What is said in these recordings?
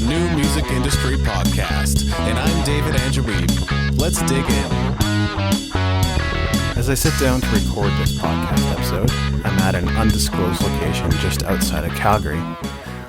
new music industry podcast, and I'm David Angeweeb. Let's dig in. As I sit down to record this podcast episode, I'm at an undisclosed location just outside of Calgary.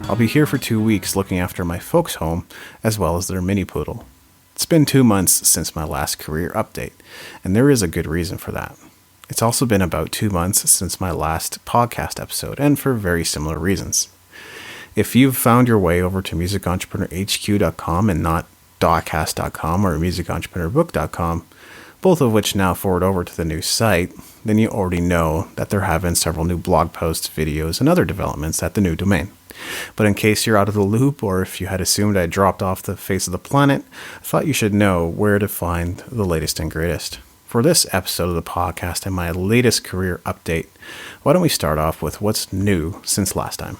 I'll be here for 2 weeks looking after my folks' home, as well as their mini poodle. It's been 2 months since my last career update, and there is a good reason for that. It's also been about 2 months since my last podcast episode, and for very similar reasons. If you've found your way over to musicentrepreneurhq.com and not dawcast.com or musicentrepreneurbook.com, both of which now forward over to the new site, then you already know that there have been several new blog posts, videos, and other developments at the new domain. But in case you're out of the loop, or if you had assumed I dropped off the face of the planet, I thought you should know where to find the latest and greatest. For this episode of the podcast and my latest career update, why don't we start off with what's new since last time?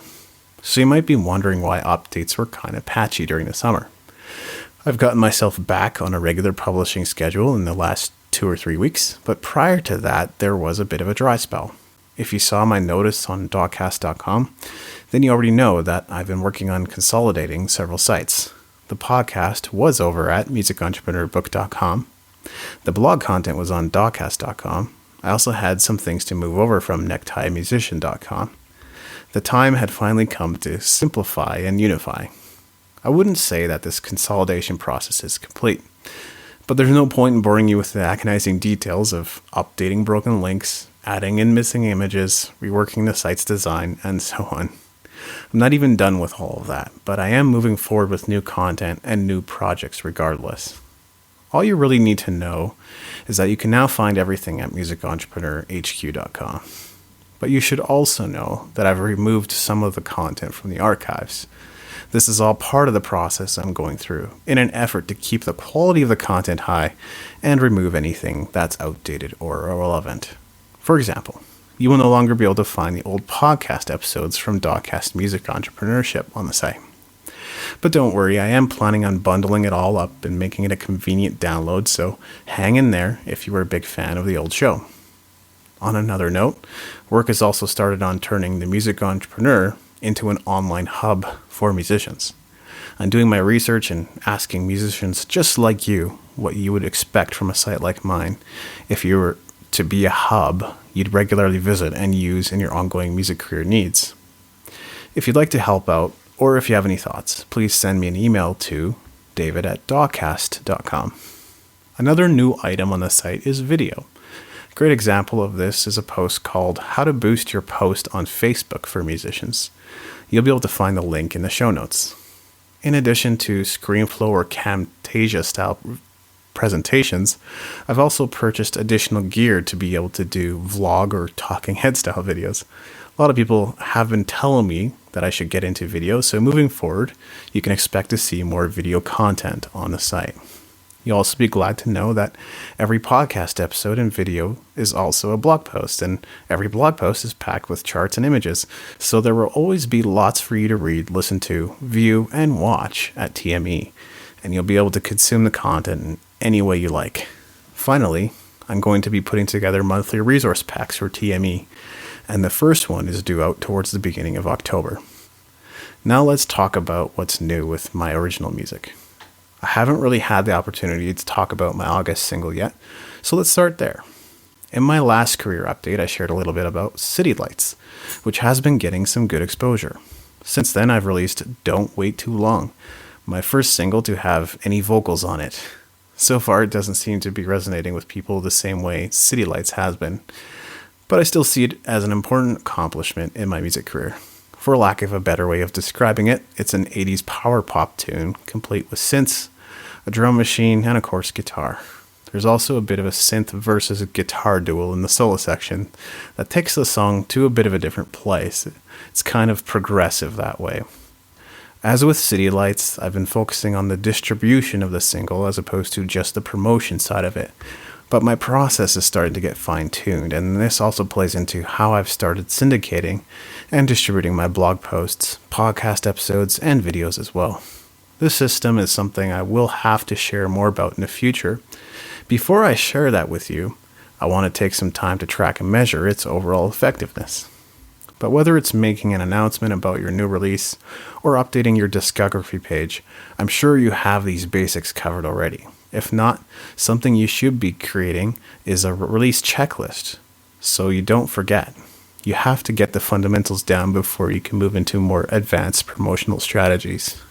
So you might be wondering why updates were kind of patchy during the summer. I've gotten myself back on a regular publishing schedule in the last 2 or 3 weeks, but prior to that, there was a bit of a dry spell. If you saw my notice on dawcast.com, then you already know that I've been working on consolidating several sites. The podcast was over at musicentrepreneurbook.com. The blog content was on dawcast.com. I also had some things to move over from necktie-musician.com. The time had finally come to simplify and unify. I wouldn't say that this consolidation process is complete, but there's no point in boring you with the agonizing details of updating broken links, adding in missing images, reworking the site's design, and so on. I'm not even done with all of that, but I am moving forward with new content and new projects regardless. All you really need to know is that you can now find everything at musicentrepreneurhq.com. But you should also know that I've removed some of the content from the archives. This is all part of the process I'm going through in an effort to keep the quality of the content high and remove anything that's outdated or irrelevant. For example, you will no longer be able to find the old podcast episodes from Dawcast Music Entrepreneurship on the site. But don't worry, I am planning on bundling it all up and making it a convenient download, so hang in there if you were a big fan of the old show. On another note, work has also started on turning the Music Entrepreneur into an online hub for musicians. I'm doing my research and asking musicians just like you what you would expect from a site like mine if you were to be a hub you'd regularly visit and use in your ongoing music career needs. If you'd like to help out, or if you have any thoughts, please send me an email to david@dawcast.com. Another new item on the site is video. A great example of this is a post called How to Boost Your Post on Facebook for Musicians. You'll be able to find the link in the show notes. In addition to ScreenFlow or Camtasia style presentations, I've also purchased additional gear to be able to do vlog or talking head style videos. A lot of people have been telling me that I should get into video, so moving forward, you can expect to see more video content on the site. You'll also be glad to know that every podcast episode and video is also a blog post, and every blog post is packed with charts and images, so there will always be lots for you to read, listen to, view, and watch at TME, and you'll be able to consume the content in any way you like. Finally, I'm going to be putting together monthly resource packs for TME, and the first one is due out towards the beginning of October. Now let's talk about what's new with my original music. I haven't really had the opportunity to talk about my August single yet, so let's start there. In my last career update, I shared a little bit about City Lights, which has been getting some good exposure. Since then, I've released Don't Wait Too Long, my first single to have any vocals on it. So far, it doesn't seem to be resonating with people the same way City Lights has been, but I still see it as an important accomplishment in my music career. For lack of a better way of describing it, it's an 80s power pop tune, complete with synths, a drum machine, and of course guitar. There's also a bit of a synth versus a guitar duel in the solo section that takes the song to a bit of a different place. It's kind of progressive that way. As with City Lights, I've been focusing on the distribution of the single as opposed to just the promotion side of it. But my process is starting to get fine-tuned, and this also plays into how I've started syndicating and distributing my blog posts, podcast episodes, and videos as well. This system is something I will have to share more about in the future. Before I share that with you, I want to take some time to track and measure its overall effectiveness. But whether it's making an announcement about your new release or updating your discography page, I'm sure you have these basics covered already. If not, something you should be creating is a release checklist so you don't forget. You have to get the fundamentals down before you can move into more advanced promotional strategies.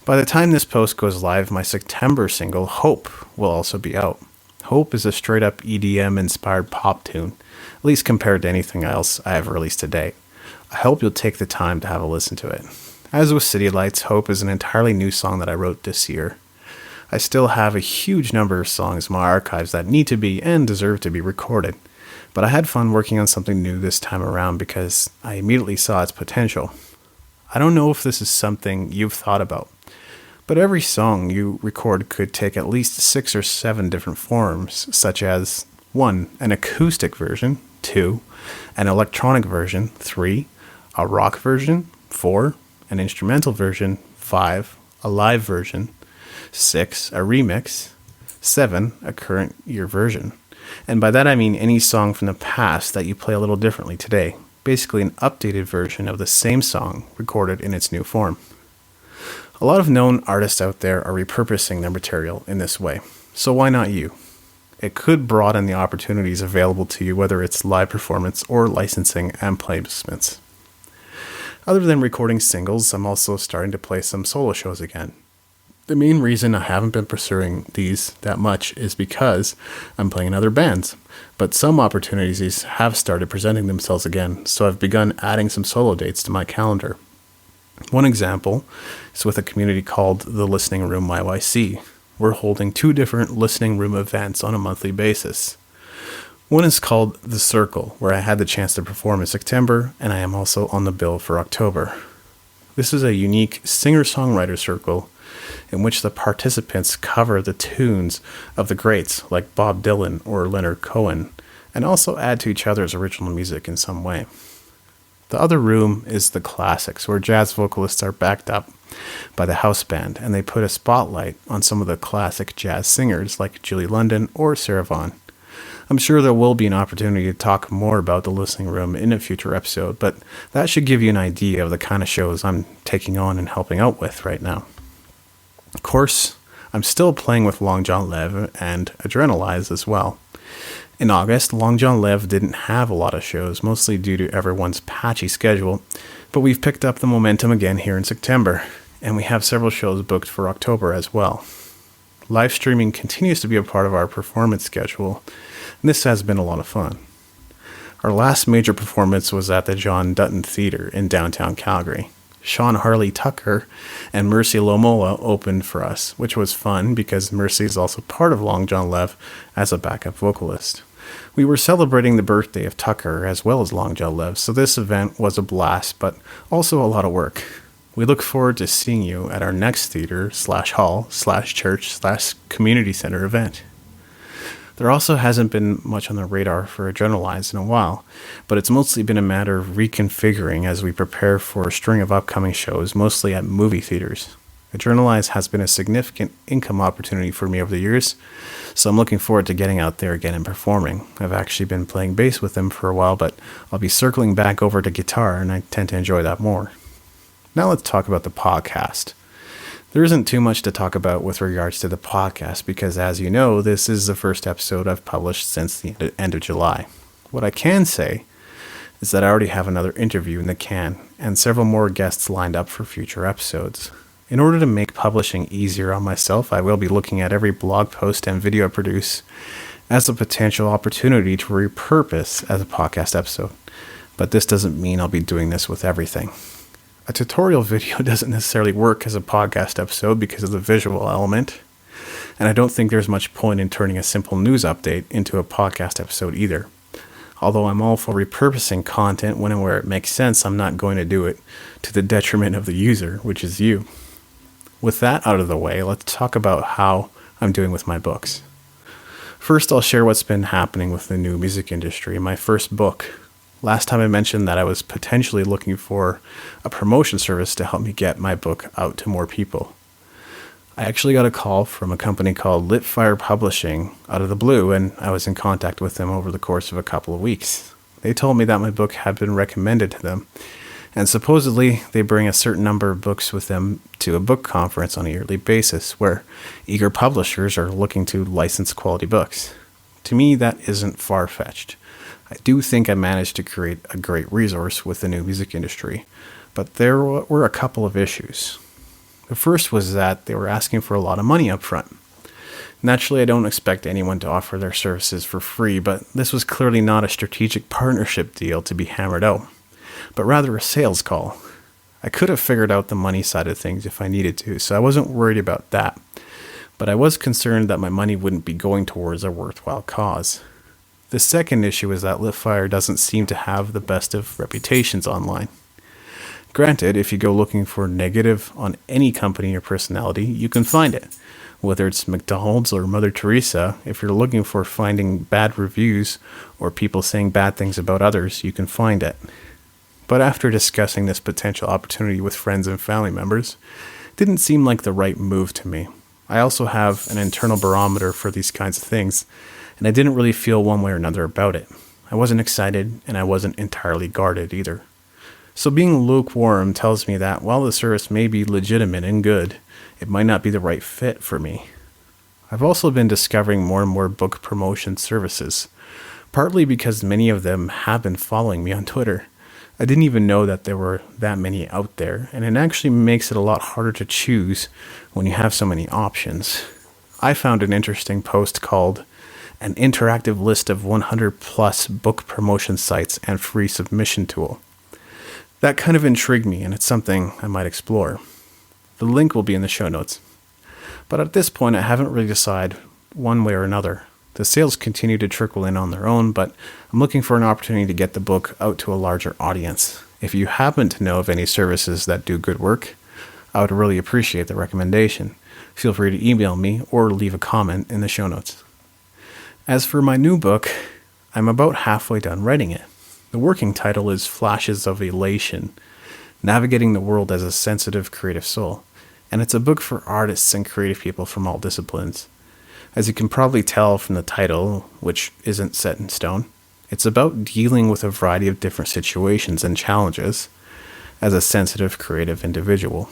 By the time this post goes live, my September single, Hope, will also be out. Hope is a straight-up EDM-inspired pop tune, at least compared to anything else I have released to date. I hope you'll take the time to have a listen to it. As with City Lights, Hope is an entirely new song that I wrote this year. I still have a huge number of songs in my archives that need to be and deserve to be recorded, but I had fun working on something new this time around because I immediately saw its potential. I don't know if this is something you've thought about, but every song you record could take at least 6 or 7 different forms, such as 1. An acoustic version, 2. An electronic version, 3. A rock version, 4. An instrumental version, 5. A live version, 6. A remix, 7. A current year version. And by that I mean any song from the past that you play a little differently today. Basically an updated version of the same song recorded in its new form. A lot of known artists out there are repurposing their material in this way, so why not you? It could broaden the opportunities available to you, whether it's live performance or licensing and placements. Other than recording singles, I'm also starting to play some solo shows again. The main reason I haven't been pursuing these that much is because I'm playing in other bands, but some opportunities have started presenting themselves again, so I've begun adding some solo dates to my calendar. One example is with a community called the Listening Room YYC. We're holding 2 different listening room events on a monthly basis. One is called The Circle, where I had the chance to perform in September, and I am also on the bill for October. This is a unique singer-songwriter circle in which the participants cover the tunes of the greats like Bob Dylan or Leonard Cohen, and also add to each other's original music in some way. The other room is the classics, where jazz vocalists are backed up by the house band, and they put a spotlight on some of the classic jazz singers like Julie London or Sarah Vaughan. I'm sure there will be an opportunity to talk more about the listening room in a future episode, but that should give you an idea of the kind of shows I'm taking on and helping out with right now. Of course, I'm still playing with Long John Lev and Adrenalize as well. In August, Long John Lev didn't have a lot of shows, mostly due to everyone's patchy schedule, but we've picked up the momentum again here in September, and we have several shows booked for October as well. Live streaming continues to be a part of our performance schedule, and this has been a lot of fun. Our last major performance was at the John Dutton Theatre in downtown Calgary. Sean Harley Tucker and Mercy Lomola opened for us, which was fun because Mercy is also part of Long John Lev as a backup vocalist. We were celebrating the birthday of Tucker as well as Long John Lev, so this event was a blast, but also a lot of work. We look forward to seeing you at our next theater/hall/church/community center event. There also hasn't been much on the radar for Adrenalize in a while, but it's mostly been a matter of reconfiguring as we prepare for a string of upcoming shows, mostly at movie theaters. Adrenalize has been a significant income opportunity for me over the years, so I'm looking forward to getting out there again and performing. I've actually been playing bass with them for a while, but I'll be circling back over to guitar, and I tend to enjoy that more. Now let's talk about the podcast. There isn't too much to talk about with regards to the podcast because, as you know, this is the first episode I've published since the end of July. What I can say is that I already have another interview in the can and several more guests lined up for future episodes. In order to make publishing easier on myself, I will be looking at every blog post and video I produce as a potential opportunity to repurpose as a podcast episode. But this doesn't mean I'll be doing this with everything. A tutorial video doesn't necessarily work as a podcast episode because of the visual element, and I don't think there's much point in turning a simple news update into a podcast episode either. Although I'm all for repurposing content when and where it makes sense, I'm not going to do it to the detriment of the user, which is you. With that out of the way, let's talk about how I'm doing with my books. First, I'll share what's been happening with the new music industry. My first book. Last time I mentioned that I was potentially looking for a promotion service to help me get my book out to more people. I actually got a call from a company called Litfire Publishing out of the blue, and I was in contact with them over the course of a couple of weeks. They told me that my book had been recommended to them, and supposedly they bring a certain number of books with them to a book conference on a yearly basis where eager publishers are looking to license quality books. To me, that isn't far-fetched. I do think I managed to create a great resource with the new music industry, but there were a couple of issues. The first was that they were asking for a lot of money up front. Naturally, I don't expect anyone to offer their services for free, but this was clearly not a strategic partnership deal to be hammered out, but rather a sales call. I could have figured out the money side of things if I needed to, so I wasn't worried about that. But I was concerned that my money wouldn't be going towards a worthwhile cause. The second issue is that Litfire doesn't seem to have the best of reputations online. Granted, if you go looking for negative on any company or personality, you can find it. Whether it's McDonald's or Mother Teresa, if you're looking for finding bad reviews or people saying bad things about others, you can find it. But after discussing this potential opportunity with friends and family members, it didn't seem like the right move to me. I also have an internal barometer for these kinds of things, and I didn't really feel one way or another about it. I wasn't excited, and I wasn't entirely guarded either. So being lukewarm tells me that while the service may be legitimate and good, it might not be the right fit for me. I've also been discovering more and more book promotion services, partly because many of them have been following me on Twitter. I didn't even know that there were that many out there, and it actually makes it a lot harder to choose when you have so many options. I found an interesting post called An Interactive List of 100 Plus Book Promotion Sites and Free Submission Tool. That kind of intrigued me, and it's something I might explore. The link will be in the show notes. But at this point, I haven't really decided one way or another. The sales continue to trickle in on their own, but I'm looking for an opportunity to get the book out to a larger audience. If you happen to know of any services that do good work, I would really appreciate the recommendation. Feel free to email me or leave a comment in the show notes. As for my new book, I'm about halfway done writing it. The working title is Flashes of Elation, Navigating the World as a Sensitive Creative Soul, and it's a book for artists and creative people from all disciplines. As you can probably tell from the title, which isn't set in stone, it's about dealing with a variety of different situations and challenges as a sensitive creative individual.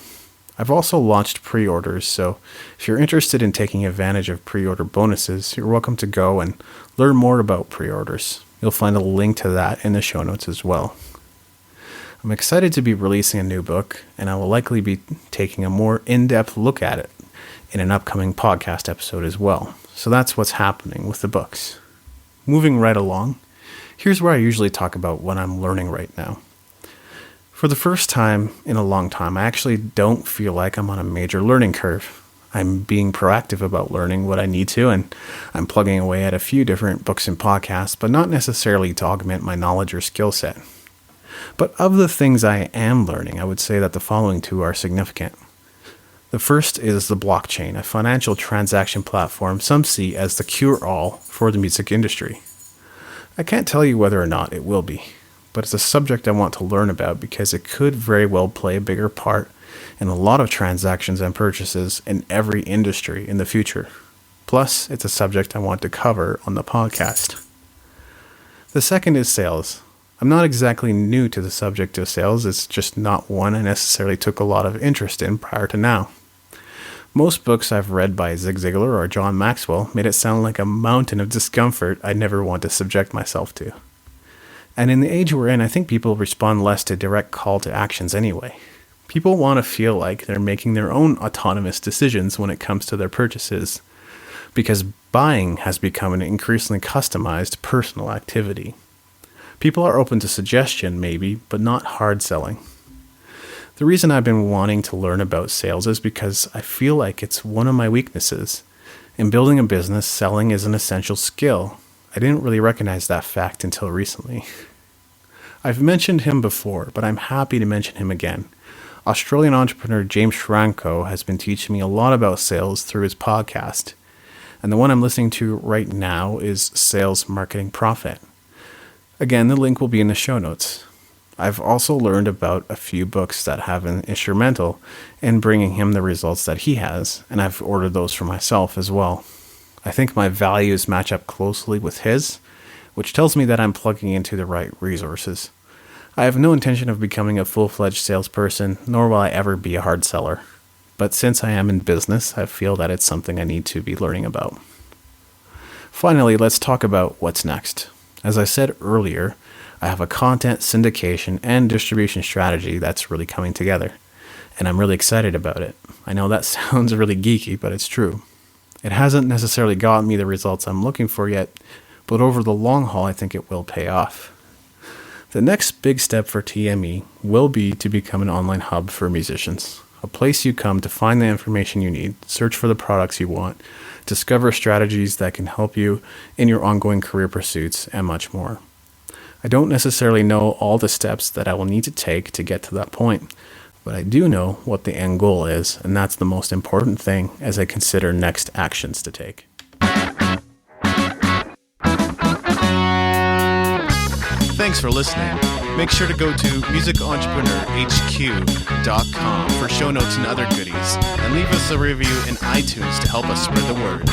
I've also launched pre-orders, so if you're interested in taking advantage of pre-order bonuses, you're welcome to go and learn more about pre-orders. You'll find a link to that in the show notes as well. I'm excited to be releasing a new book, and I will likely be taking a more in-depth look at it in an upcoming podcast episode as well. So that's what's happening with the books. Moving right along, here's where I usually talk about what I'm learning right now. For the first time in a long time, I actually don't feel like I'm on a major learning curve. I'm being proactive about learning what I need to, and I'm plugging away at a few different books and podcasts, but not necessarily to augment my knowledge or skill set. But of the things I am learning, I would say that the following two are significant. The first is the blockchain, a financial transaction platform some see as the cure-all for the music industry. I can't tell you whether or not it will be, but it's a subject I want to learn about because it could very well play a bigger part in a lot of transactions and purchases in every industry in the future. Plus, it's a subject I want to cover on the podcast. The second is sales. I'm not exactly new to the subject of sales, it's just not one I necessarily took a lot of interest in prior to now. Most books I've read by Zig Ziglar or John Maxwell made it sound like a mountain of discomfort I'd never want to subject myself to. And in the age we're in, I think people respond less to direct call to actions anyway. People want to feel like they're making their own autonomous decisions when it comes to their purchases, because buying has become an increasingly customized personal activity. People are open to suggestion, maybe, but not hard selling. The reason I've been wanting to learn about sales is because I feel like it's one of my weaknesses. In building a business, selling is an essential skill. I didn't really recognize that fact until recently. I've mentioned him before, but I'm happy to mention him again. Australian entrepreneur James Franco has been teaching me a lot about sales through his podcast, and the one I'm listening to right now is Sales Marketing Profit. Again, the link will be in the show notes. I've also learned about a few books that have been instrumental in bringing him the results that he has, and I've ordered those for myself as well. I think my values match up closely with his, which tells me that I'm plugging into the right resources. I have no intention of becoming a full-fledged salesperson, nor will I ever be a hard seller. But since I am in business, I feel that it's something I need to be learning about. Finally, let's talk about what's next. As I said earlier, I have a content syndication and distribution strategy that's really coming together, and I'm really excited about it. I know that sounds really geeky, but it's true. It hasn't necessarily gotten me the results I'm looking for yet, but over the long haul, I think it will pay off. The next big step for TME will be to become an online hub for musicians, a place you come to find the information you need, search for the products you want, discover strategies that can help you in your ongoing career pursuits, and much more. I don't necessarily know all the steps that I will need to take to get to that point, but I do know what the end goal is, and that's the most important thing as I consider next actions to take. Thanks for listening. Make sure to go to musicentrepreneurhq.com for show notes and other goodies, and leave us a review in iTunes to help us spread the word.